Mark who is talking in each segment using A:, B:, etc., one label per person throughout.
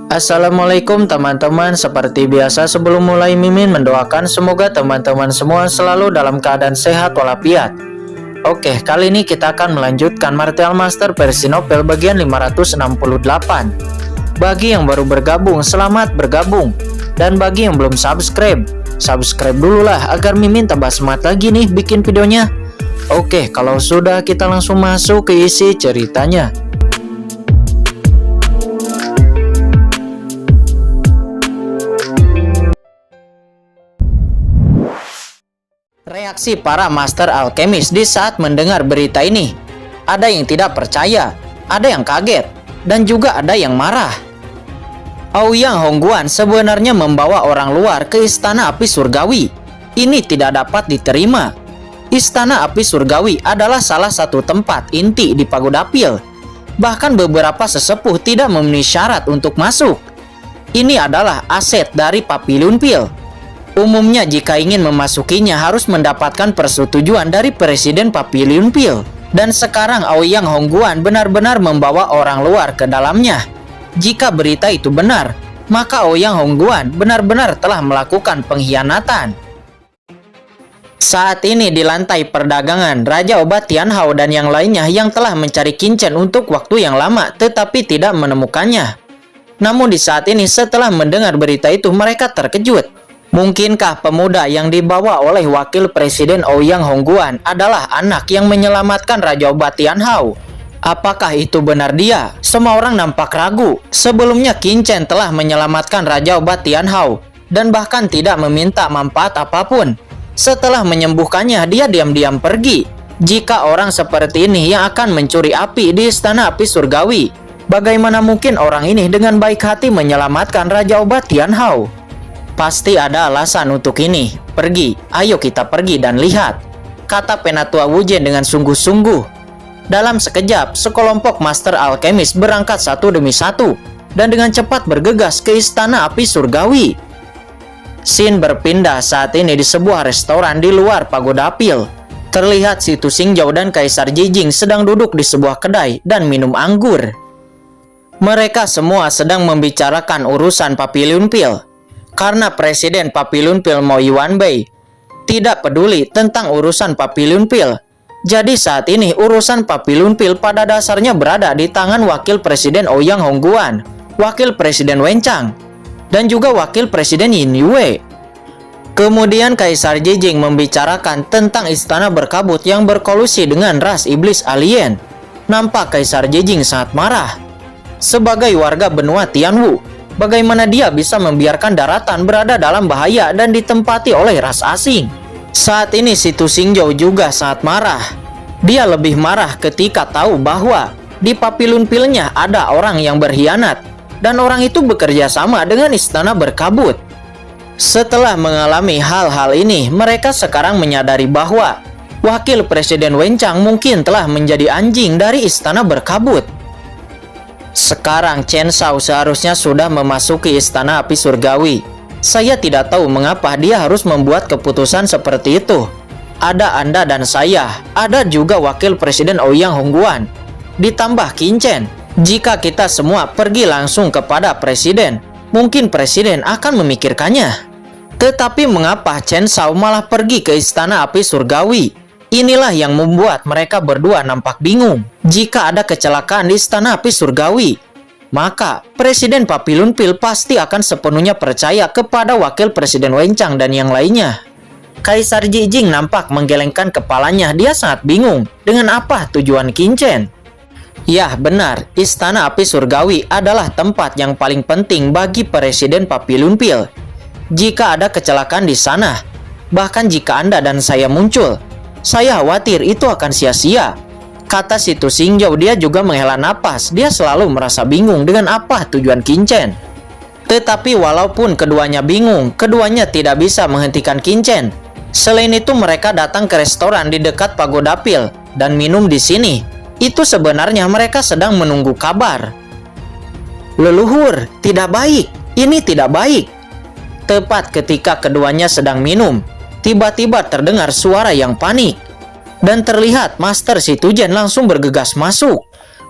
A: Assalamualaikum teman-teman. Seperti biasa sebelum mulai Mimin mendoakan semoga teman-teman semua selalu dalam keadaan sehat walafiat. Oke, kali ini kita akan melanjutkan Martial Master versi novel bagian 568. Bagi yang baru bergabung, selamat bergabung. Dan bagi yang belum subscribe, subscribe dulu lah agar Mimin tambah semangat lagi nih bikin videonya. Oke, kalau sudah kita langsung masuk ke isi ceritanya. Reaksi para Master Alchemist di saat mendengar berita ini. Ada yang tidak percaya, ada yang kaget, dan juga ada yang marah. Aoyang Hongguan sebenarnya membawa orang luar ke Istana Api Surgawi. Ini tidak dapat diterima. Istana Api Surgawi adalah salah satu tempat inti di Pagoda Pil. Bahkan beberapa sesepuh tidak memenuhi syarat untuk masuk. Ini adalah aset dari Papillon Pil. Umumnya jika ingin memasukinya harus mendapatkan persetujuan dari Presiden Papillon Pil. Dan sekarang Aoyang Hongguan benar-benar membawa orang luar ke dalamnya. Jika berita itu benar, maka Aoyang Hongguan benar-benar telah melakukan pengkhianatan. Saat ini di lantai perdagangan, Raja Obat Tianhao dan yang lainnya yang telah mencari Qin Chen untuk waktu yang lama tetapi tidak menemukannya. Namun di saat ini setelah mendengar berita itu mereka terkejut. Mungkinkah pemuda yang dibawa oleh Wakil Presiden Aoyang Hongguan adalah anak yang menyelamatkan Raja Obat Tianhao? Apakah itu benar dia? Semua orang nampak ragu. Sebelumnya Qin Chen telah menyelamatkan Raja Obat Tianhao dan bahkan tidak meminta manfaat apapun. Setelah menyembuhkannya, dia diam-diam pergi. Jika orang seperti ini yang akan mencuri api di Istana Api Surgawi, bagaimana mungkin orang ini dengan baik hati menyelamatkan Raja Obat Tianhao? Pasti ada alasan untuk ini. Pergi, ayo kita pergi dan lihat, kata Penatua Wujen dengan sungguh-sungguh. Dalam sekejap, sekelompok Master Alchemist berangkat satu demi satu dan dengan cepat bergegas ke Istana Api Surgawi. Scene berpindah saat ini di sebuah restoran di luar Pagoda Pil. Terlihat Si Tu Xingjiao dan Kaisar Jijing sedang duduk di sebuah kedai dan minum anggur. Mereka semua sedang membicarakan urusan Papillon Pil. Karena Presiden Papillon Pil Mo Yuanbei tidak peduli tentang urusan Papillon Pil. Jadi saat ini urusan Papillon Pil pada dasarnya berada di tangan Wakil Presiden Aoyang Hongguan, Wakil Presiden Wen Chang, dan juga Wakil Presiden Yin Yue. Kemudian Kaisar Jijing membicarakan tentang istana berkabut yang berkolusi dengan ras iblis alien. Nampak Kaisar Jijing sangat marah. Sebagai warga benua Tianwu, bagaimana dia bisa membiarkan daratan berada dalam bahaya dan ditempati oleh ras asing? Saat ini Si Tu Xingjiao juga sangat marah. Dia lebih marah ketika tahu bahwa di Papillon Pil-nya ada orang yang berkhianat dan orang itu bekerja sama dengan istana berkabut. Setelah mengalami hal-hal ini, mereka sekarang menyadari bahwa Wakil Presiden Wen Chang mungkin telah menjadi anjing dari istana berkabut. Sekarang Chen Shao seharusnya sudah memasuki Istana Api Surgawi. Saya tidak tahu mengapa dia harus membuat keputusan seperti itu. Ada Anda dan saya, ada juga Wakil Presiden Aoyang Hongguan, ditambah Qin Chen. Jika kita semua pergi langsung kepada Presiden, mungkin Presiden akan memikirkannya. Tetapi mengapa Chen Shao malah pergi ke Istana Api Surgawi? Inilah yang membuat mereka berdua nampak bingung. Jika ada kecelakaan di Istana Api Surgawi, maka Presiden Papillon Pil pasti akan sepenuhnya percaya kepada Wakil Presiden Wen Chang dan yang lainnya. Kaisar Jijing nampak menggelengkan kepalanya. Dia sangat bingung dengan apa tujuan Qin Chen. Ya benar, Istana Api Surgawi adalah tempat yang paling penting bagi Presiden Papillon Pil. Jika ada kecelakaan di sana, bahkan jika Anda dan saya muncul, saya khawatir itu akan sia-sia, kata Si Tu Xingjiao. Dia juga menghela napas. Dia selalu merasa bingung dengan apa tujuan Qin Chen. Tetapi walaupun keduanya bingung, keduanya tidak bisa menghentikan Qin Chen. Selain itu mereka datang ke restoran di dekat Pagoda Pil dan minum di sini. Itu sebenarnya mereka sedang menunggu kabar. Leluhur, tidak baik. Ini tidak baik. Tepat ketika keduanya sedang minum, tiba-tiba terdengar suara yang panik. Dan terlihat Master Si Tujen langsung bergegas masuk.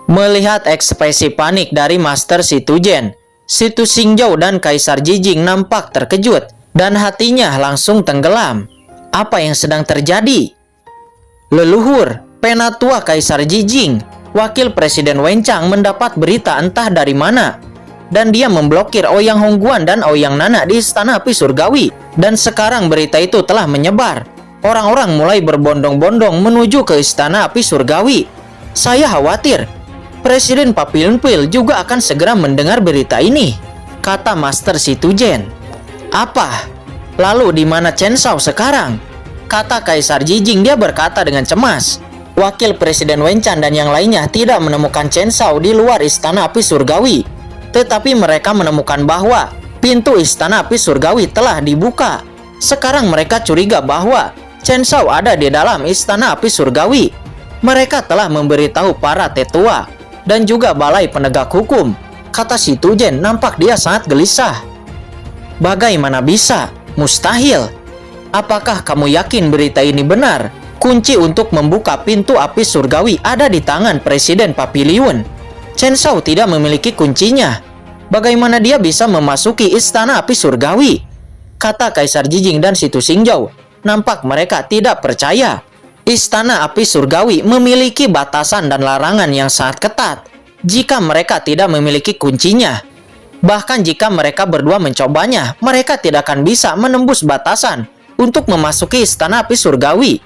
A: Melihat ekspresi panik dari Master Situjen, Situ Xingzhou dan Kaisar Jijing nampak terkejut dan hatinya langsung tenggelam. Apa yang sedang terjadi? Leluhur, penatua Kaisar Jijing, Wakil Presiden Wenchang mendapat berita entah dari mana. Dan dia memblokir Ouyang Hongguan dan Ouyang Nana di Istana Api Surgawi. Dan sekarang berita itu telah menyebar. Orang-orang mulai berbondong-bondong menuju ke Istana Api Surgawi. Saya khawatir Presiden Papillon Pill juga akan segera mendengar berita ini, kata Master Situjen. Apa? Lalu di mana Chen Shao sekarang? Kata Kaisar Jijing. Dia berkata dengan cemas. Wakil Presiden Wenchang dan yang lainnya tidak menemukan Chen Shao di luar Istana Api Surgawi. Tetapi mereka menemukan bahwa pintu Istana Api Surgawi telah dibuka. Sekarang mereka curiga bahwa Chen Shao ada di dalam Istana Api Surgawi. Mereka telah memberitahu para tetua dan juga balai penegak hukum, kata Situjen. Nampak dia sangat gelisah. Bagaimana bisa? Mustahil. Apakah kamu yakin berita ini benar? Kunci untuk membuka pintu api surgawi ada di tangan Presiden Papillon. Chen Shao tidak memiliki kuncinya. Bagaimana dia bisa memasuki Istana Api Surgawi? Kata Kaisar Jijing dan Situ Xingzhou. Nampak mereka tidak percaya. Istana Api Surgawi memiliki batasan dan larangan yang sangat ketat jika mereka tidak memiliki kuncinya. Bahkan jika mereka berdua mencobanya, mereka tidak akan bisa menembus batasan untuk memasuki Istana Api Surgawi.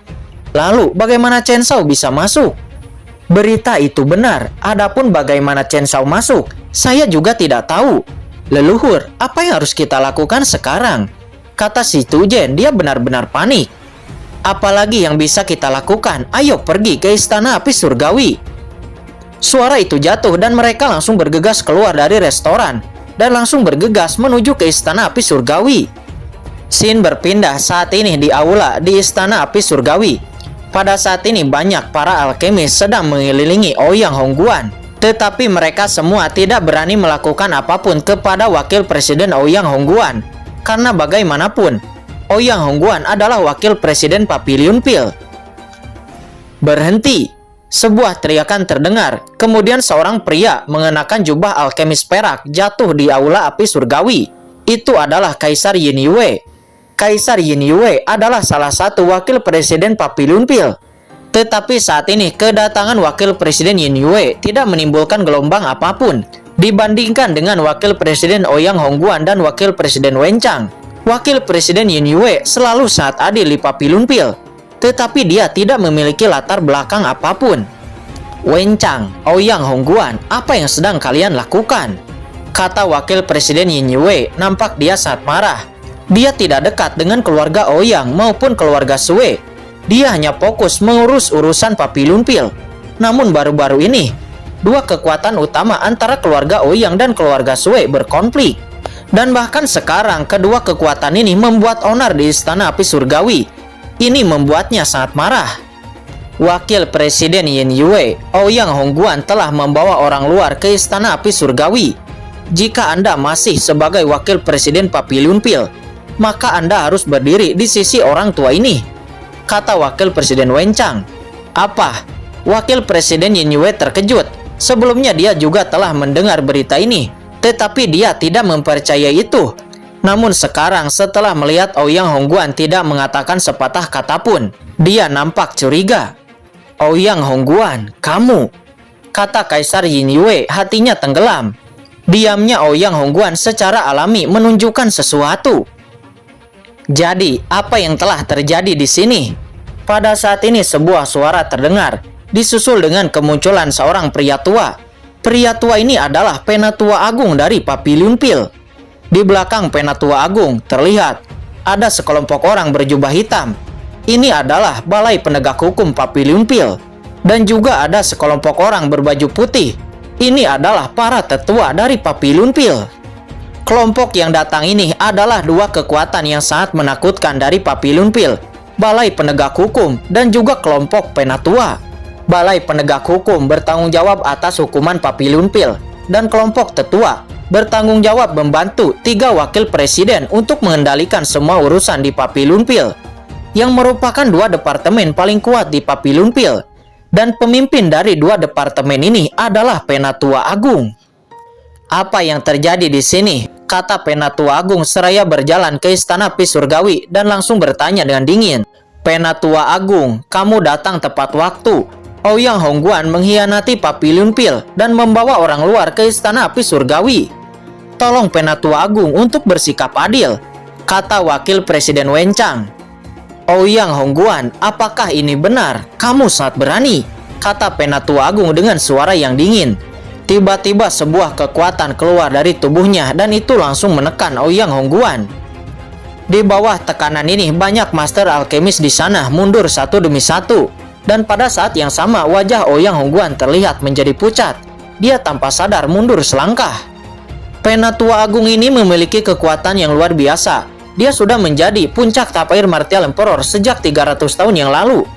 A: Lalu, bagaimana Chen Shao bisa masuk? Berita itu benar, adapun bagaimana Chen Shao masuk, saya juga tidak tahu. Leluhur, apa yang harus kita lakukan sekarang? Kata Situjen. Dia benar-benar panik. Apalagi yang bisa kita lakukan? Ayo pergi ke Istana Api Surgawi. Suara itu jatuh dan mereka langsung bergegas keluar dari restoran dan langsung bergegas menuju ke Istana Api Surgawi. Scene berpindah saat ini di aula di Istana Api Surgawi. Pada saat ini banyak para alkemis sedang mengelilingi Ouyang Hongguan. Tetapi mereka semua tidak berani melakukan apapun kepada Wakil Presiden Ouyang Hongguan. Karena bagaimanapun, Ouyang Hongguan adalah Wakil Presiden Papillon Pill. Berhenti! Sebuah teriakan terdengar. Kemudian seorang pria mengenakan jubah alkemis perak jatuh di aula api surgawi. Itu adalah Kaisar Yin Yue. Kaisar Yin Yue adalah salah satu Wakil Presiden Papillon Pill. Tetapi saat ini kedatangan Wakil Presiden Yin Yue tidak menimbulkan gelombang apapun dibandingkan dengan Wakil Presiden Ouyang Hongguan dan Wakil Presiden Wenchang. Wakil Presiden Yin Yue selalu sangat adil di Papillon Pill, tetapi dia tidak memiliki latar belakang apapun. Wenchang, Ouyang Hongguan, apa yang sedang kalian lakukan? Kata Wakil Presiden Yin Yue. Nampak dia sangat marah. Dia tidak dekat dengan keluarga Ouyang maupun keluarga Sue. Dia hanya fokus mengurus urusan Papillon Pill. Namun baru-baru ini, dua kekuatan utama antara keluarga Ouyang dan keluarga Sue berkonflik. Dan bahkan sekarang kedua kekuatan ini membuat onar di Istana Api Surgawi. Ini membuatnya sangat marah. Wakil Presiden Yin Yue, Ouyang Hongguan telah membawa orang luar ke Istana Api Surgawi. Jika Anda masih sebagai Wakil Presiden Papillon Pill, maka Anda harus berdiri di sisi orang tua ini, kata Wakil Presiden Wenchang. Apa? Wakil Presiden Yin Yue terkejut. Sebelumnya dia juga telah mendengar berita ini, tetapi dia tidak mempercayai itu. Namun sekarang setelah melihat Ouyang Hongguan tidak mengatakan sepatah kata pun, dia nampak curiga. Ouyang Hongguan, kamu, kata Kaisar Yin Yue, hatinya tenggelam. Diamnya Ouyang Hongguan secara alami menunjukkan sesuatu. Jadi, apa yang telah terjadi di sini? Pada saat ini sebuah suara terdengar, disusul dengan kemunculan seorang pria tua. Pria tua ini adalah Penatua Agung dari Papillon Pill. Di belakang Penatua Agung terlihat ada sekelompok orang berjubah hitam. Ini adalah Balai Penegak Hukum Papillon Pill. Dan juga ada sekelompok orang berbaju putih. Ini adalah para tetua dari Papillon Pill. Kelompok yang datang ini adalah dua kekuatan yang sangat menakutkan dari Papillon Pill, Balai Penegak Hukum dan juga kelompok Penatua. Balai Penegak Hukum bertanggung jawab atas hukuman Papillon Pill dan kelompok tetua bertanggung jawab membantu 3 wakil presiden untuk mengendalikan semua urusan di Papillon Pill, yang merupakan 2 departemen paling kuat di Papillon Pill. Dan pemimpin dari dua departemen ini adalah Penatua Agung. Apa yang terjadi di sini? Kata Penatua Agung seraya berjalan ke istana api surgawi dan langsung bertanya dengan dingin. Penatua Agung, kamu datang tepat waktu. Ouyang Hongguan mengkhianati Papiliun Pil dan membawa orang luar ke istana api surgawi. Tolong Penatua Agung untuk bersikap adil, kata Wakil Presiden Wen Chang. Ouyang Hongguan, apakah ini benar? Kamu sangat berani, kata Penatua Agung dengan suara yang dingin. Tiba-tiba sebuah kekuatan keluar dari tubuhnya dan itu langsung menekan Ouyang Hongguan. Di bawah tekanan ini banyak master alkemis di sana mundur satu demi satu. Dan pada saat yang sama wajah Ouyang Hongguan terlihat menjadi pucat. Dia tanpa sadar mundur selangkah. Penatua Agung ini memiliki kekuatan yang luar biasa. Dia sudah menjadi puncak Tapair Martial Emperor sejak 300 tahun yang lalu.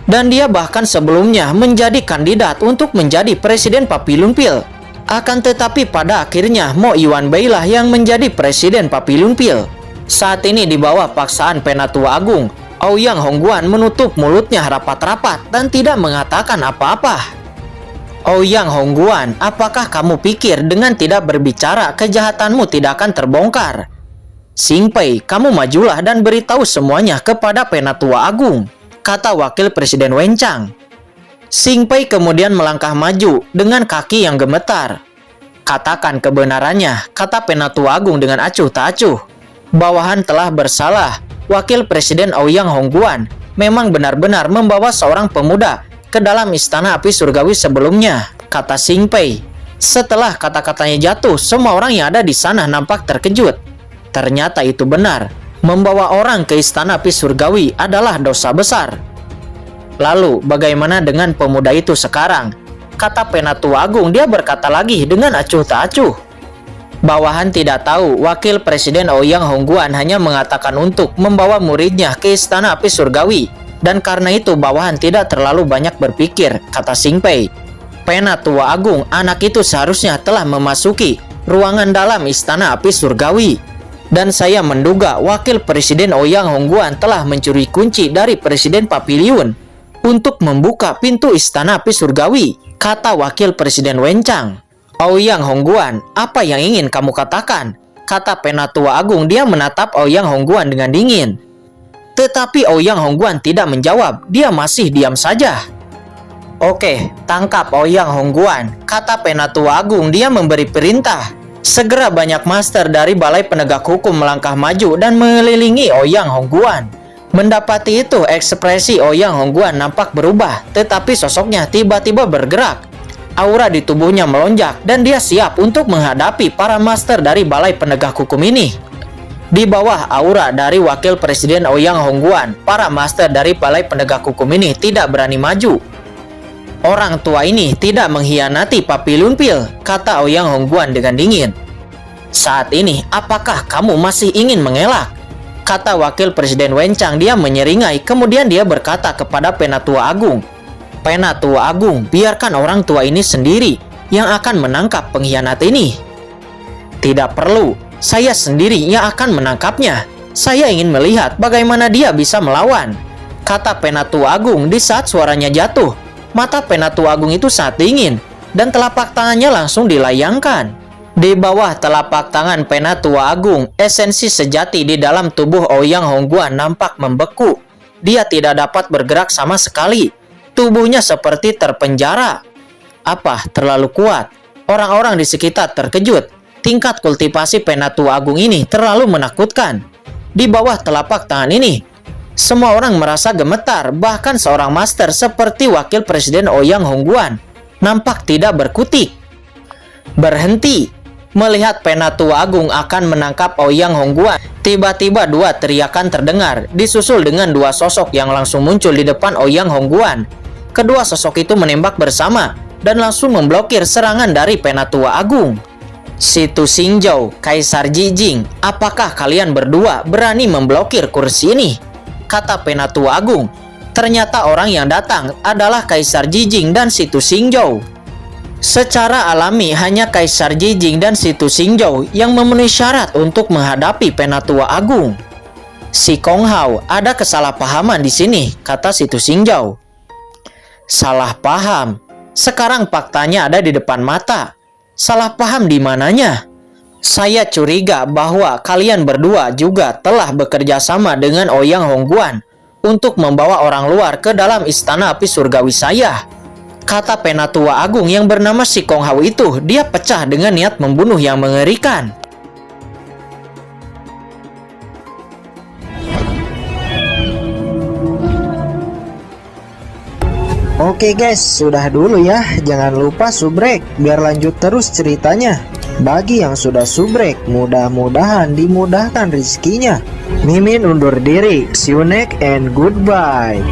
A: Dan dia bahkan sebelumnya menjadi kandidat untuk menjadi Presiden Papiliun Pil. Akan tetapi pada akhirnya Mo Yuan Bei lah yang menjadi Presiden Papiliun Pil. Saat ini di bawah paksaan Penatua Agung, Ouyang Hongguan menutup mulutnya rapat-rapat dan tidak mengatakan apa-apa. Ouyang Hongguan, apakah kamu pikir dengan tidak berbicara kejahatanmu tidak akan terbongkar? Xing Pei, kamu majulah dan beritahu semuanya kepada Penatua Agung, kata Wakil Presiden Wen Chang. Xing Pei kemudian melangkah maju dengan kaki yang gemetar. Katakan kebenarannya, kata Penatua Agung dengan acuh tak acuh. Bawahan telah bersalah. Wakil Presiden Ouyang Hongguan memang benar-benar membawa seorang pemuda ke dalam istana api surgawi sebelumnya, kata Xing Pei. Setelah kata-katanya jatuh, semua orang yang ada di sana nampak terkejut. Ternyata itu benar. Membawa orang ke istana api surgawi adalah dosa besar. Lalu, bagaimana dengan pemuda itu sekarang? Kata Penatua Agung, dia berkata lagi dengan acuh tak acuh. Bawahan tidak tahu. Wakil Presiden Ouyang Hongguan hanya mengatakan untuk membawa muridnya ke istana api surgawi. Dan karena itu bawahan tidak terlalu banyak berpikir, kata Xing Pei. Penatua Agung, anak itu seharusnya telah memasuki ruangan dalam istana api surgawi. Dan saya menduga Wakil Presiden Ouyang Hongguan telah mencuri kunci dari Presiden Papiliun untuk membuka pintu istana api surgawi, kata Wakil Presiden Wen Chang. Ouyang Hongguan, apa yang ingin kamu katakan? Kata Penatua Agung. Dia menatap Ouyang Hongguan dengan dingin. Tetapi Ouyang Hongguan tidak menjawab, dia masih diam saja. Oke, tangkap Ouyang Hongguan, kata Penatua Agung. Dia memberi perintah. Segera banyak master dari Balai Penegak Hukum melangkah maju dan mengelilingi Ouyang Hongguan. Mendapati itu, ekspresi Ouyang Hongguan nampak berubah, tetapi sosoknya tiba-tiba bergerak. Aura di tubuhnya melonjak dan dia siap untuk menghadapi para master dari Balai Penegak Hukum ini. Di bawah aura dari Wakil Presiden Ouyang Hongguan, para master dari Balai Penegak Hukum ini tidak berani maju. Orang tua ini tidak mengkhianati Papiliun Pil, kata Ouyang Hongguan dengan dingin. Saat ini, apakah kamu masih ingin mengelak? Kata Wakil Presiden Wen Chang. Dia menyeringai, kemudian dia berkata kepada Penatua Agung. Penatua Agung, biarkan orang tua ini sendiri yang akan menangkap pengkhianat ini. Tidak perlu, saya sendiri yang akan menangkapnya. Saya ingin melihat bagaimana dia bisa melawan, kata Penatua Agung. Di saat suaranya jatuh, mata Penatua Agung itu sangat dingin dan telapak tangannya langsung dilayangkan. Di bawah telapak tangan Penatua Agung, esensi sejati di dalam tubuh Ouyang Hongguan nampak membeku. Dia tidak dapat bergerak sama sekali. Tubuhnya seperti terpenjara. Apa, terlalu kuat? Orang-orang di sekitar terkejut. Tingkat kultivasi Penatua Agung ini terlalu menakutkan. Di bawah telapak tangan ini, semua orang merasa gemetar. Bahkan seorang master seperti Wakil Presiden Ouyang Hongguan nampak tidak berkutik. Berhenti. Melihat Penatua Agung akan menangkap Ouyang Hongguan, tiba-tiba dua teriakan terdengar, disusul dengan dua sosok yang langsung muncul di depan Ouyang Hongguan. Kedua sosok itu menembak bersama dan langsung memblokir serangan dari Penatua Agung. Situ Xingzhou, Kaisar Jijing, apakah kalian berdua berani memblokir kursi ini? Kata Penatua Agung. Ternyata orang yang datang adalah Kaisar Jijing dan Situ Xingzhou. Secara alami hanya Kaisar Jijing dan Situ Xingzhou yang memenuhi syarat untuk menghadapi Penatua Agung. Si Kong Hao, ada kesalahpahaman di sini, kata Situ Xingzhou. Salah paham. Sekarang faktanya ada di depan mata. Salah paham di mananya? Saya curiga bahwa kalian berdua juga telah bekerja sama dengan Ouyang Hongguan untuk membawa orang luar ke dalam istana api surgawi saya. Kata Penatua Agung yang bernama Si Kong Hao itu, dia pecah dengan niat membunuh yang mengerikan.
B: Oke guys, sudah dulu ya. Jangan lupa subrek biar lanjut terus ceritanya. Bagi yang sudah subrek, mudah-mudahan dimudahkan rezekinya. Mimin undur diri. See you next and goodbye.